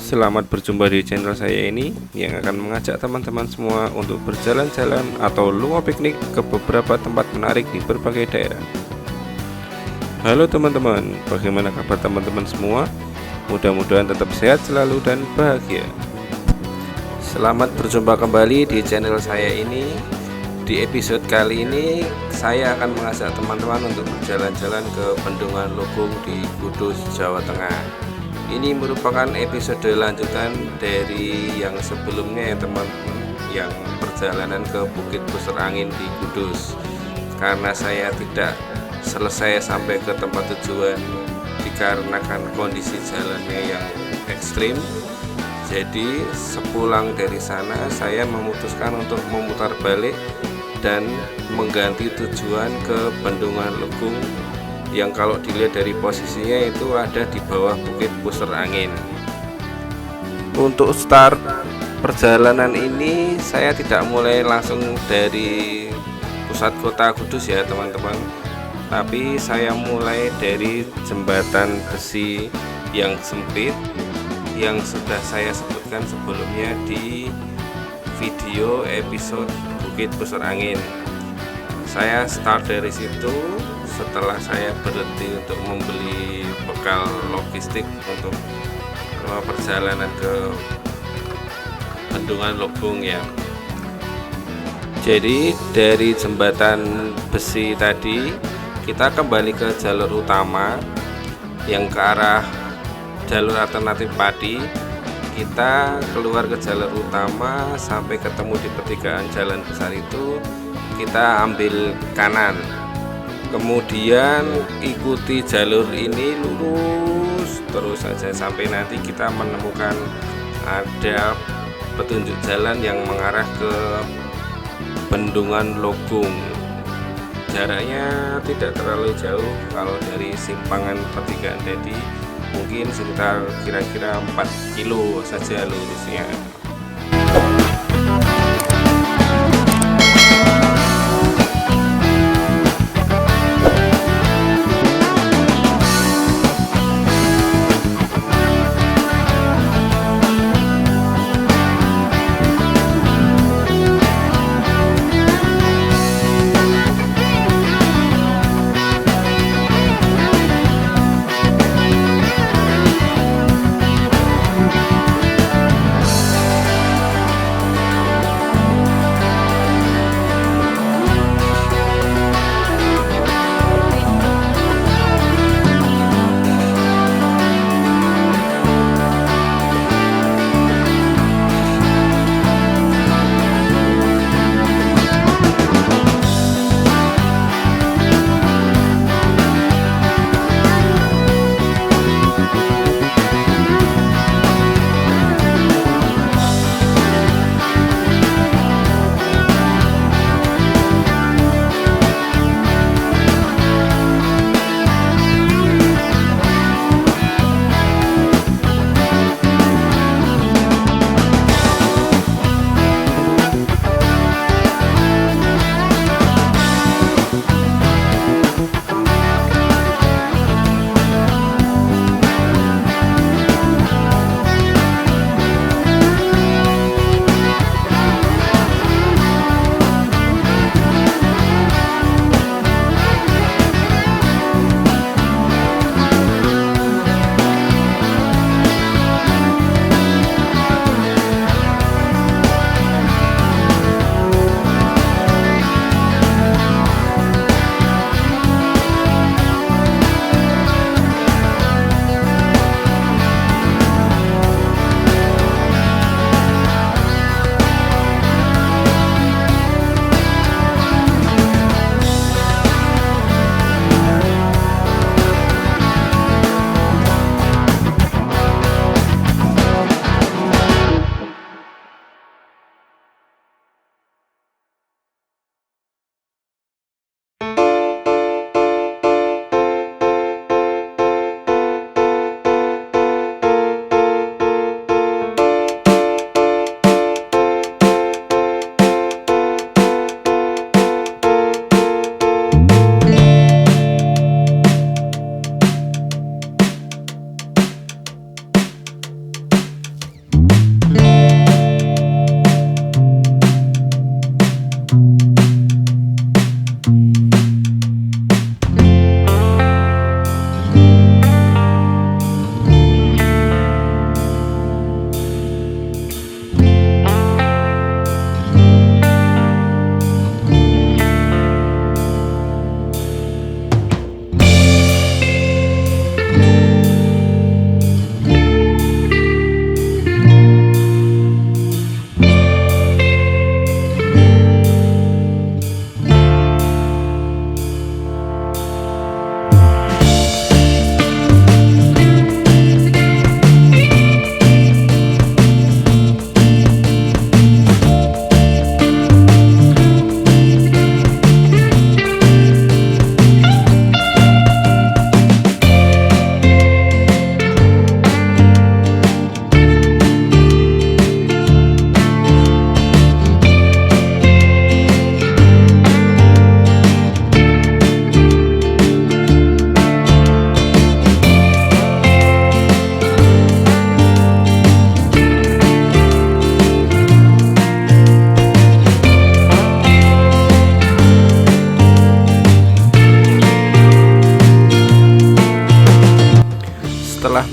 Selamat berjumpa di channel saya ini yang akan mengajak teman-teman semua untuk berjalan-jalan atau luang piknik ke beberapa tempat menarik di berbagai daerah. Halo teman-teman, bagaimana kabar teman-teman semua? Mudah-mudahan tetap sehat selalu dan bahagia. Selamat berjumpa kembali di channel saya ini. Di episode kali ini saya akan mengajak teman-teman untuk berjalan-jalan ke Bendungan Lugung di Kudus, Jawa Tengah. Ini merupakan episode lanjutan dari yang sebelumnya ya teman-teman, yang perjalanan ke Bukit Pusar Angin di Kudus. Karena saya tidak selesai sampai ke tempat tujuan dikarenakan kondisi jalannya yang ekstrim. Jadi sepulang dari sana saya memutuskan untuk memutar balik dan mengganti tujuan ke Bendungan Lugung, yang kalau dilihat dari posisinya itu ada di bawah Bukit Pusar Angin. Untuk start perjalanan ini saya tidak mulai langsung dari pusat kota Kudus ya teman-teman, tapi saya mulai dari jembatan besi yang sempit yang sudah saya sebutkan sebelumnya di video episode Bukit Pusar Angin. Saya start dari situ setelah saya berhenti untuk membeli bekal logistik untuk perjalanan ke Bendungan Lugung ya. Jadi dari jembatan besi tadi kita kembali ke jalur utama yang ke arah jalur alternatif Padi. Kita keluar ke jalur utama sampai ketemu di pertigaan jalan besar itu, kita ambil kanan, kemudian ikuti jalur ini lurus terus saja sampai nanti kita menemukan ada petunjuk jalan yang mengarah ke Bendungan Lugung. Jaraknya tidak terlalu jauh, kalau dari simpangan pertigaan tadi mungkin sekitar kira-kira 4 kilo saja lurusnya.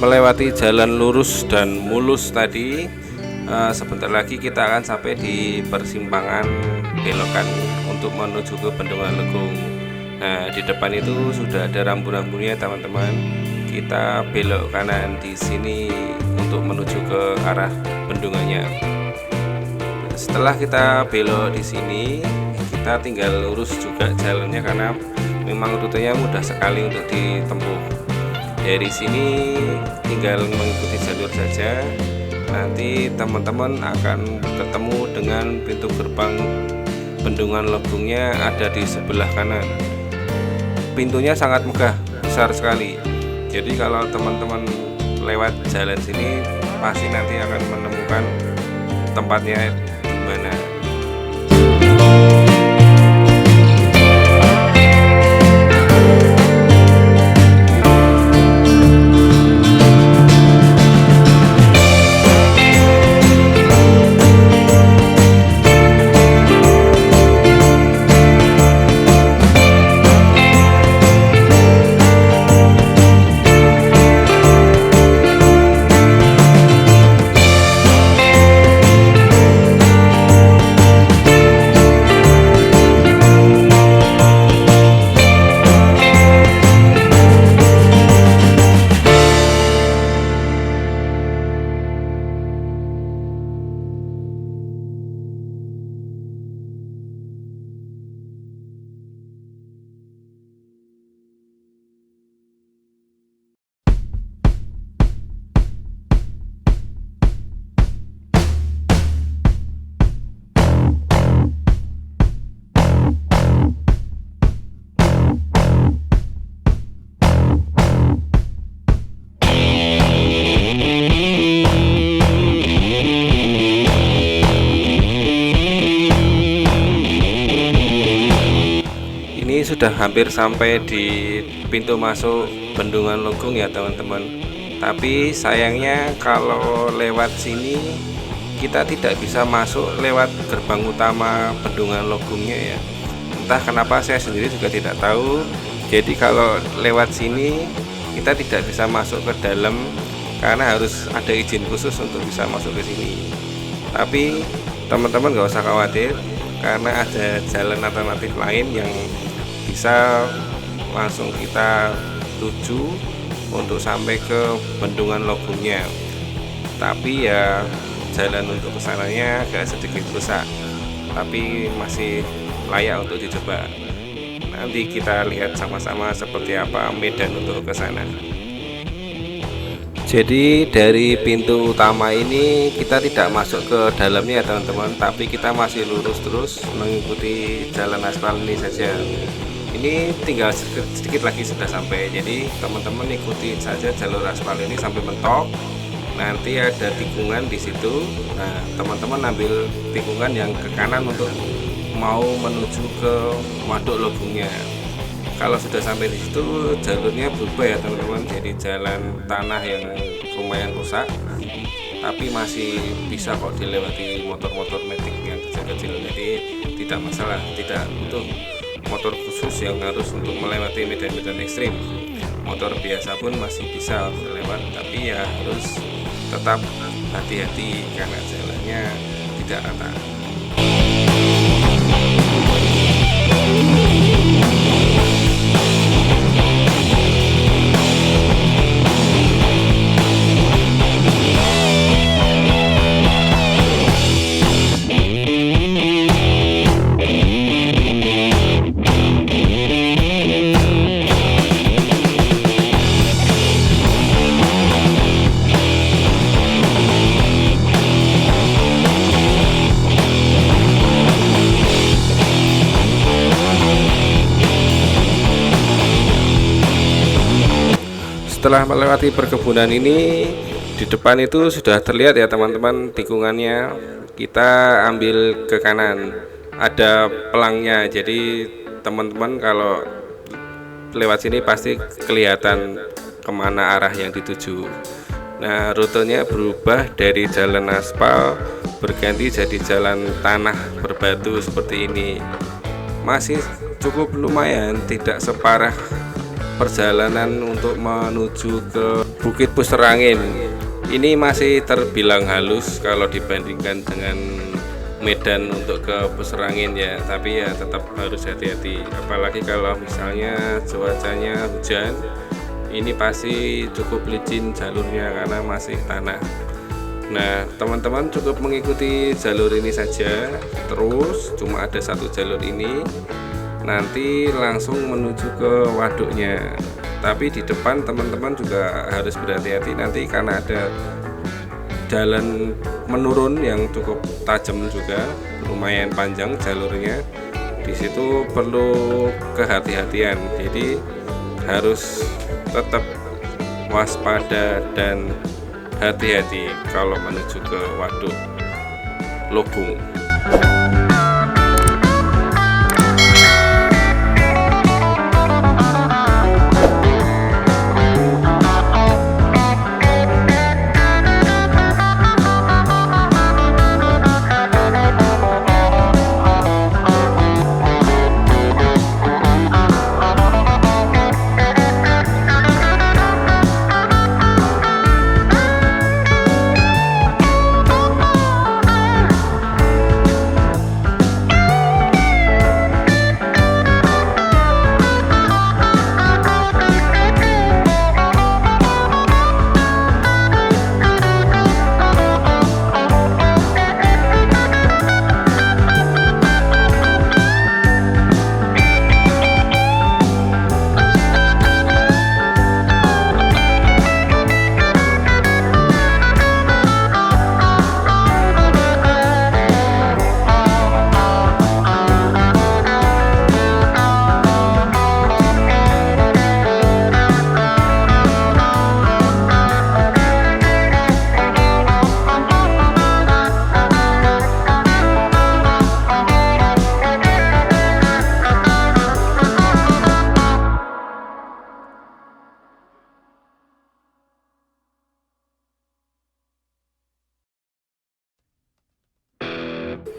melewati jalan lurus dan mulus tadi, sebentar lagi kita akan sampai di persimpangan belokan untuk menuju ke Bendungan Legung. Nah, di depan itu sudah ada rambu-rambunya teman-teman. Kita belok kanan di sini untuk menuju ke arah bendungannya. Setelah kita belok di sini, kita tinggal lurus juga jalannya karena memang rutenya mudah sekali untuk ditempuh. Dari sini tinggal mengikuti jalur saja. Nanti teman-teman akan ketemu dengan pintu gerbang Bendungan Legungnya ada di sebelah kanan. Pintunya sangat megah, besar sekali. Jadi kalau teman-teman lewat jalan sini pasti nanti akan menemukan tempatnya di mana. Sudah hampir sampai di pintu masuk Bendungan Legung ya teman-teman. Tapi sayangnya kalau lewat sini kita tidak bisa masuk lewat gerbang utama Bendungan Legungnya ya. Entah kenapa saya sendiri juga tidak tahu. Jadi kalau lewat sini kita tidak bisa masuk ke dalam karena harus ada izin khusus untuk bisa masuk ke sini. Tapi teman-teman nggak usah khawatir karena ada jalan alternatif lain yang bisa langsung kita tuju untuk sampai ke Bendungan Legungnya. Tapi ya jalan untuk kesananya agak sedikit rusak, tapi masih layak untuk dicoba. Nanti kita lihat sama-sama seperti apa medan untuk ke sana. Jadi dari pintu utama ini kita tidak masuk ke dalamnya teman-teman, tapi kita masih lurus terus mengikuti jalan aspal ini saja. Ini tinggal sedikit lagi sudah sampai. Jadi teman-teman ikuti saja jalur aspal ini sampai mentok. Nanti ada tikungan di situ. Nah, teman-teman ambil tikungan yang ke kanan untuk mau menuju ke Waduk Legungnya. Kalau sudah sampai di situ jalurnya berubah ya teman-teman. Jadi jalan tanah yang lumayan rusak, tapi masih bisa kok dilewati motor-motor metik yang kecil-kecil. Jadi tidak masalah, tidak untuk motor khusus yang harus untuk melewati medan-medan ekstrim. Motor biasa pun masih bisa lewat, tapi ya harus tetap hati-hati karena jalannya tidak rata. Setelah melewati perkebunan ini, di depan itu sudah terlihat ya teman-teman tikungannya. Kita ambil ke kanan, ada pelangnya. Jadi teman-teman kalau lewat sini pasti kelihatan kemana arah yang dituju. Nah, rutenya berubah dari jalan aspal berganti jadi jalan tanah berbatu seperti ini. Masih cukup lumayan, tidak separah perjalanan untuk menuju ke Bukit Pusterangin ini masih terbilang halus kalau dibandingkan dengan medan untuk ke Pusterangin ya, tapi ya tetap harus hati-hati, apalagi kalau misalnya cuacanya hujan. Ini pasti cukup licin jalurnya karena masih tanah. Nah, teman-teman cukup mengikuti jalur ini saja, terus cuma ada satu jalur ini, nanti langsung menuju ke waduknya. Tapi di depan teman-teman juga harus berhati-hati nanti karena ada jalan menurun yang cukup tajam juga, lumayan panjang jalurnya. Di situ perlu kehati-hatian, jadi harus tetap waspada dan hati-hati kalau menuju ke waduk Logung.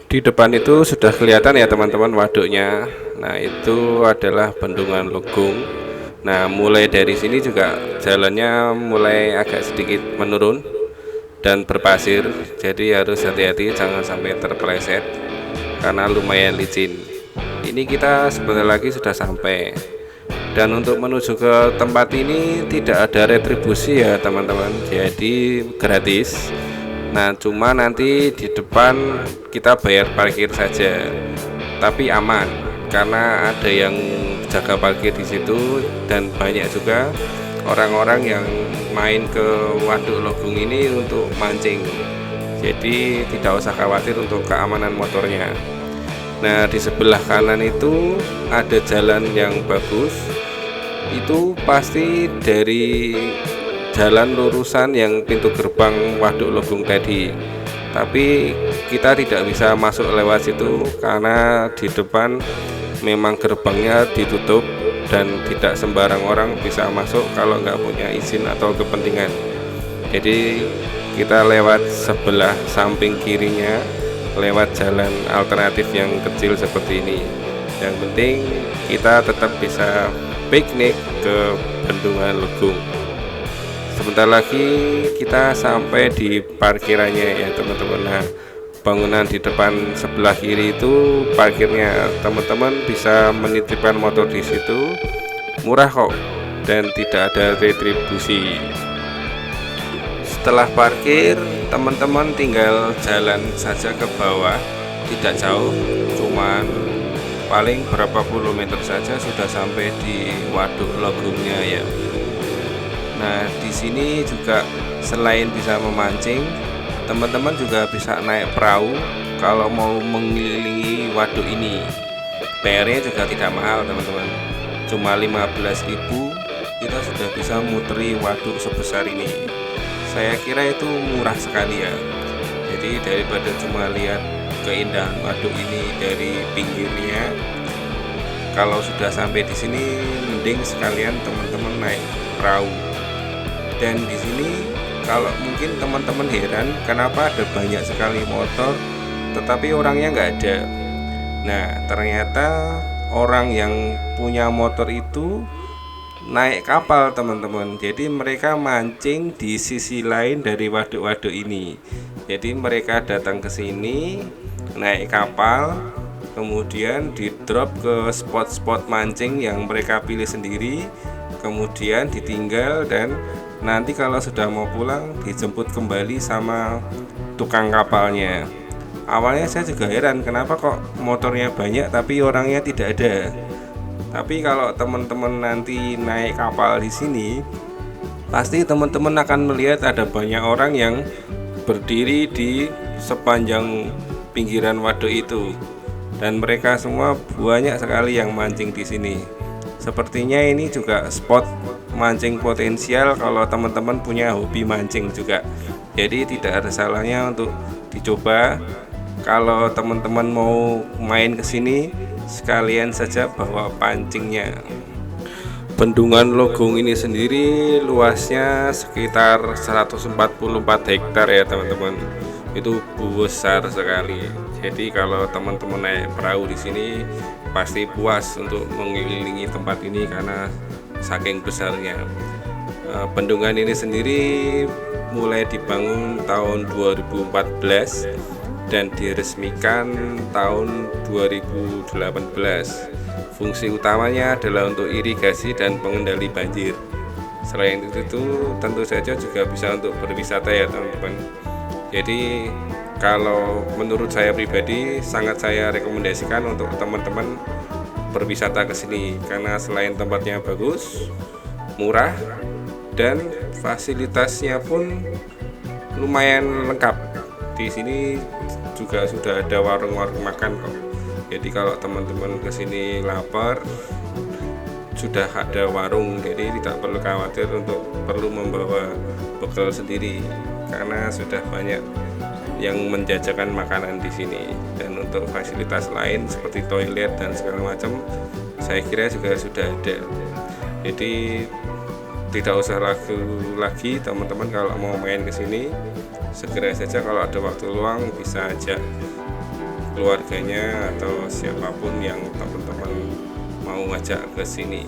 Di depan itu sudah kelihatan ya teman-teman waduknya. Nah, itu adalah Bendungan Logung. Nah, mulai dari sini juga jalannya mulai agak sedikit menurun dan berpasir. Jadi harus hati-hati jangan sampai terpeleset karena lumayan licin. Ini kita sebentar lagi sudah sampai. Dan untuk menuju ke tempat ini tidak ada retribusi ya teman-teman. Jadi gratis. Nah, cuma nanti di depan kita bayar parkir saja, tapi aman karena ada yang jaga parkir di situ dan banyak juga orang-orang yang main ke Waduk Logung ini untuk mancing. Jadi tidak usah khawatir untuk keamanan motornya. Nah, di sebelah kanan itu ada jalan yang bagus. Itu pasti dari jalan lurusan yang pintu gerbang Waduk Logung tadi, tapi kita tidak bisa masuk lewat situ karena di depan memang gerbangnya ditutup dan tidak sembarang orang bisa masuk kalau nggak punya izin atau kepentingan. Jadi kita lewat sebelah samping kirinya, lewat jalan alternatif yang kecil seperti ini. Yang penting kita tetap bisa piknik ke Bendungan Logung. Sebentar lagi kita sampai di parkirannya ya teman-teman. Nah, bangunan di depan sebelah kiri itu parkirnya. Teman-teman bisa menitipkan motor di situ, murah kok dan tidak ada retribusi. Setelah parkir, teman-teman tinggal jalan saja ke bawah, tidak jauh, cuman paling berapa puluh meter saja sudah sampai di Waduk Logungnya ya. Nah, di sini juga selain bisa memancing, teman-teman juga bisa naik perahu kalau mau mengelilingi waduk ini. Bayarnya juga tidak mahal teman-teman, cuma 15.000 kita sudah bisa muteri waduk sebesar ini. Saya kira itu murah sekali ya. Jadi daripada cuma lihat keindahan waduk ini dari pinggirnya, kalau sudah sampai di sini mending sekalian teman-teman naik perahu. Dan di sini kalau mungkin teman-teman heran kenapa ada banyak sekali motor tetapi orangnya nggak ada. Nah, ternyata orang yang punya motor itu naik kapal teman-teman. Jadi mereka mancing di sisi lain dari waduk-waduk ini. Jadi mereka datang ke sini naik kapal, kemudian di drop ke spot-spot mancing yang mereka pilih sendiri, kemudian ditinggal dan nanti kalau sudah mau pulang dijemput kembali sama tukang kapalnya. Awalnya saya juga heran kenapa kok motornya banyak tapi orangnya tidak ada. Tapi kalau teman-teman nanti naik kapal di sini, pasti teman-teman akan melihat ada banyak orang yang berdiri di sepanjang pinggiran waduk itu, dan mereka semua banyak sekali yang mancing di sini. Sepertinya ini juga spot mancing potensial kalau teman-teman punya hobi mancing juga. Jadi tidak ada salahnya untuk dicoba. Kalau teman-teman mau main ke sini, sekalian saja bawa pancingnya. Bendungan Logong ini sendiri luasnya sekitar 144 hektar ya teman-teman. Itu besar sekali. Jadi kalau teman-teman naik perahu di sini pasti puas untuk mengelilingi tempat ini karena saking besarnya. Bendungan ini sendiri mulai dibangun tahun 2014 dan diresmikan tahun 2018. Fungsi utamanya adalah untuk irigasi dan pengendali banjir. Selain itu tentu saja juga bisa untuk berwisata ya teman-teman. Jadi kalau menurut saya pribadi sangat saya rekomendasikan untuk teman-teman berwisata ke sini karena selain tempatnya bagus, murah, dan fasilitasnya pun lumayan lengkap. Di sini juga sudah ada warung-warung makan kok. Jadi kalau teman-teman kesini lapar, sudah ada warung, jadi tidak perlu khawatir untuk perlu membawa bekal sendiri karena sudah banyak yang menjajakan makanan di sini. Dan untuk fasilitas lain seperti toilet dan segala macam, saya kira juga sudah ada. Jadi tidak usah ragu lagi teman-teman kalau mau main ke sini, segera saja kalau ada waktu luang bisa ajak keluarganya atau siapapun yang teman-teman mau ngajak ke sini.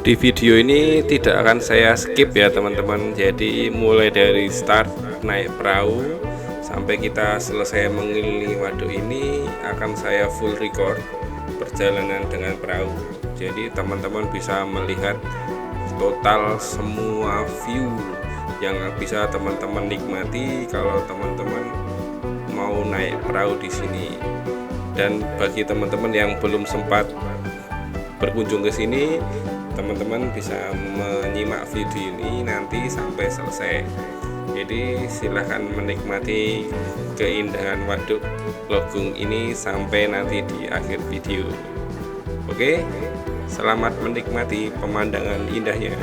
Di video ini tidak akan saya skip ya teman-teman. Jadi mulai dari start naik perahu sampai kita selesai mengelilingi waduk ini akan saya full record perjalanan dengan perahu. Jadi teman-teman bisa melihat total semua view yang bisa teman-teman nikmati kalau teman-teman mau naik perahu di sini. Dan bagi teman-teman yang belum sempat berkunjung ke sini, teman-teman bisa menyimak video ini nanti sampai selesai. Jadi silahkan menikmati keindahan waduk Logong ini sampai nanti di akhir video. Oke, selamat menikmati pemandangan indahnya.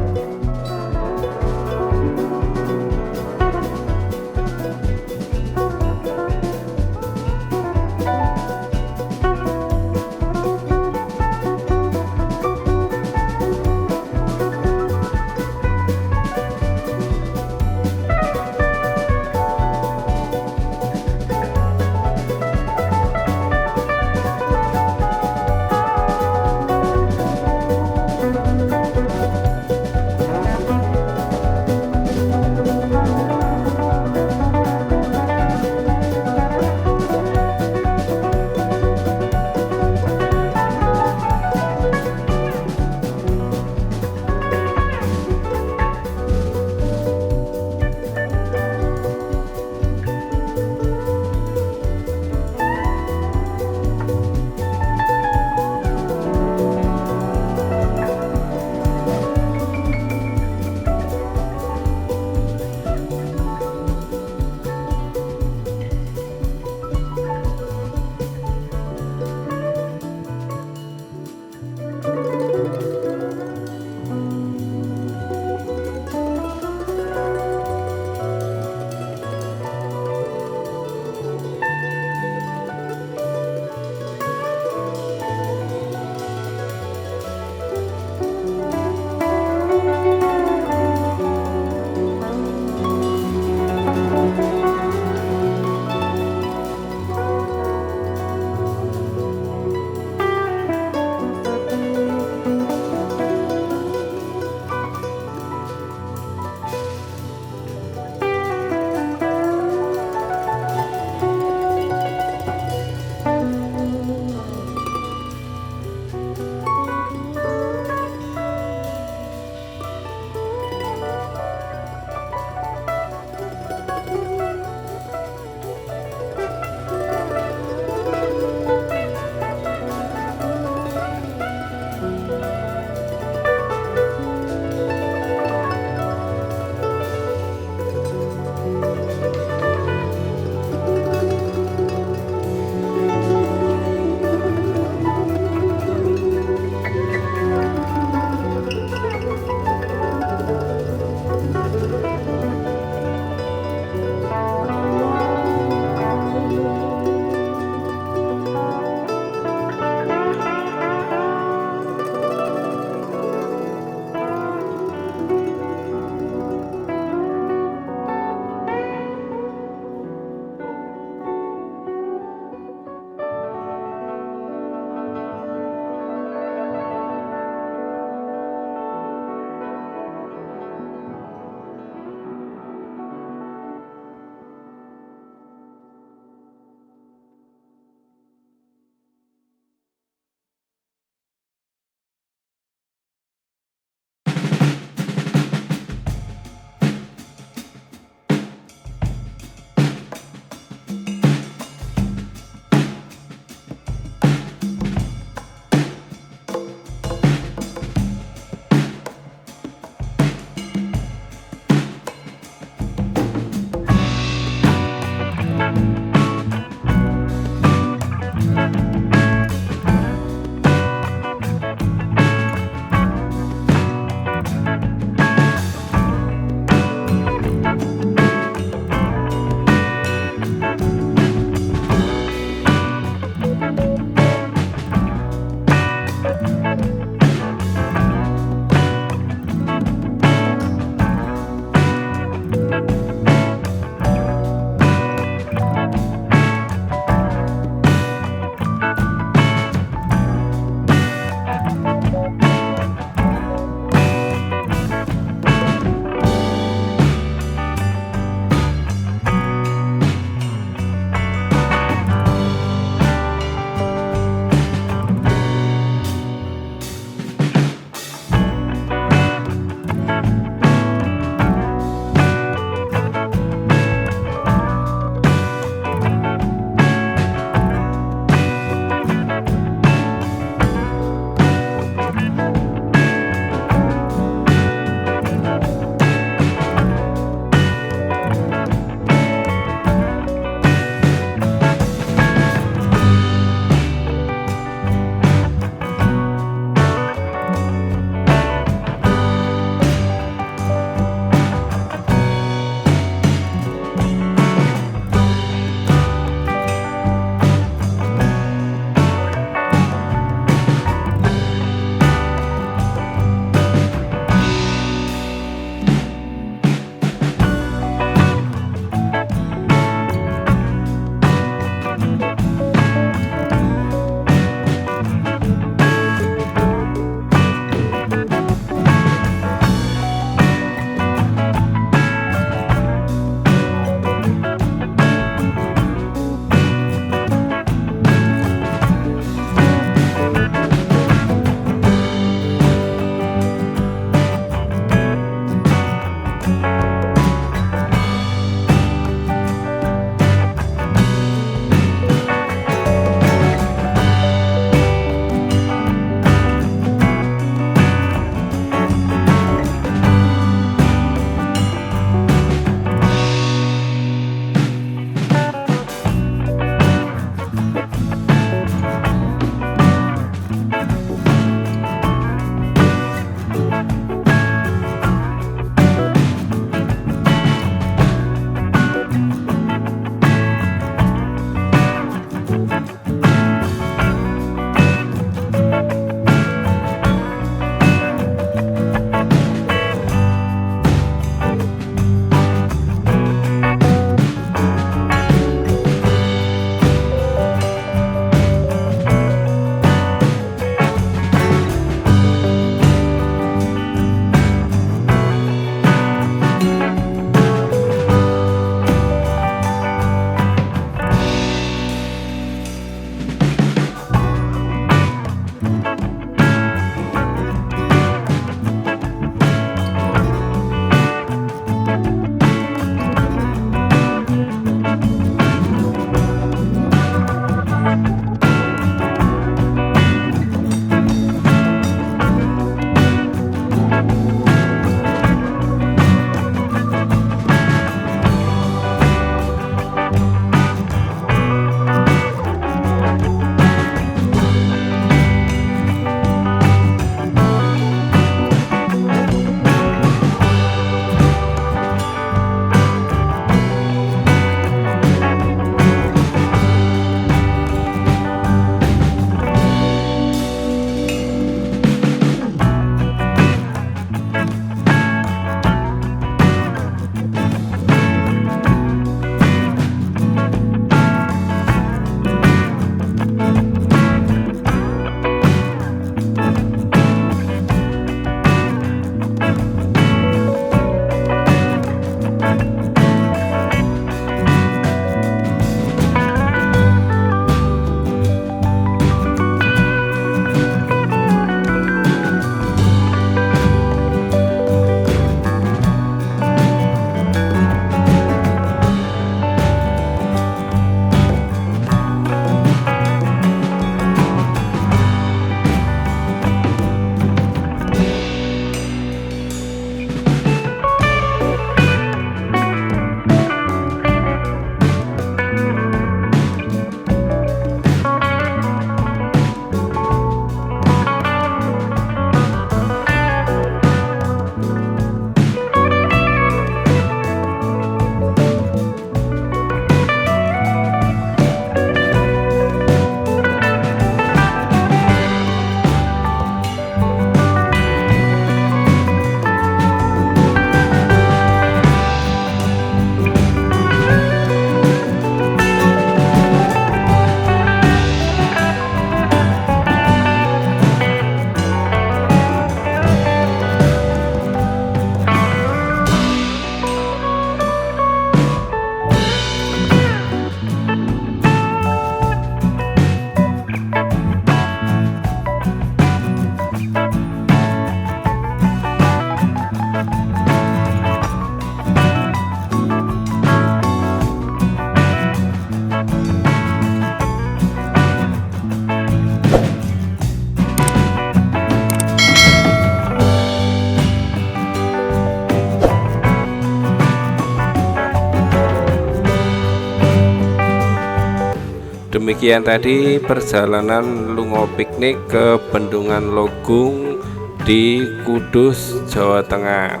Demikian tadi perjalanan Lungo Piknik ke Bendungan Logung di Kudus, Jawa Tengah.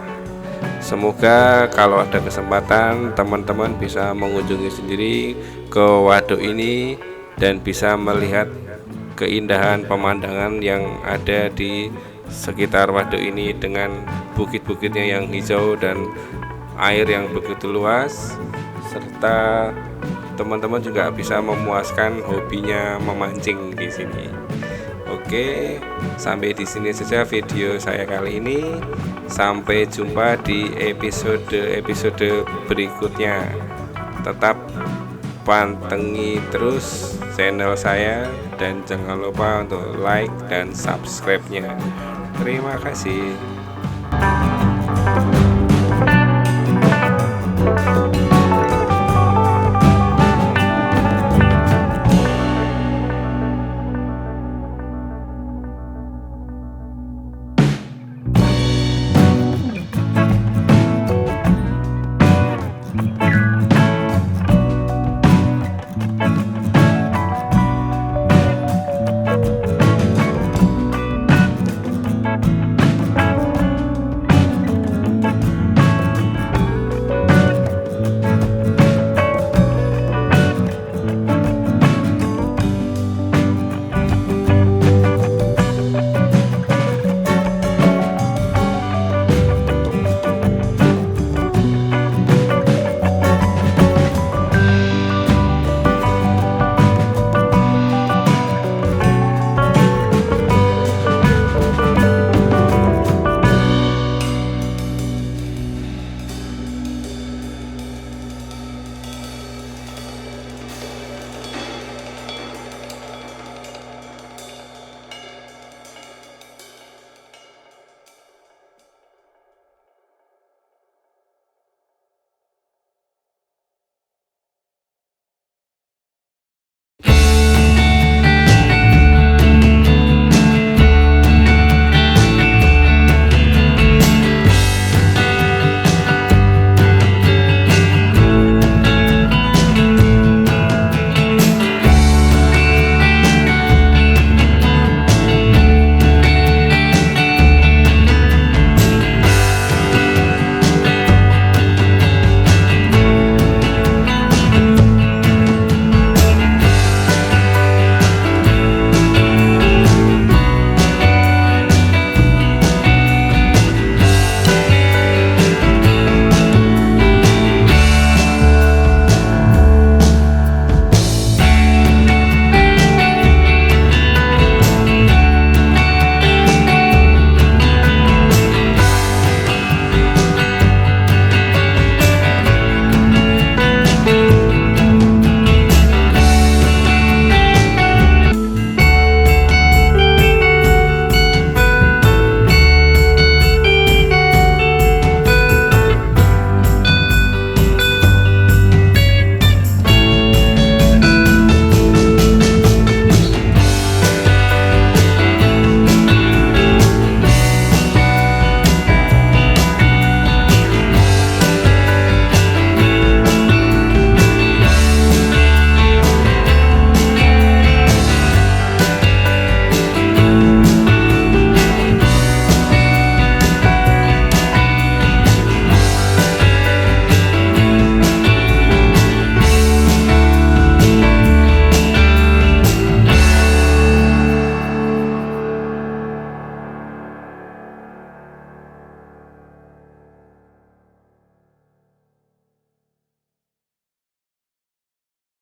Semoga kalau ada kesempatan teman-teman bisa mengunjungi sendiri ke waduk ini dan bisa melihat keindahan pemandangan yang ada di sekitar waduk ini dengan bukit-bukitnya yang hijau dan air yang begitu luas, serta teman-teman juga bisa memuaskan hobinya memancing di sini. Oke, sampai di sini saja video saya kali ini. Sampai jumpa di episode berikutnya. Tetap pantengin terus channel saya dan jangan lupa untuk like dan subscribe-nya. Terima kasih.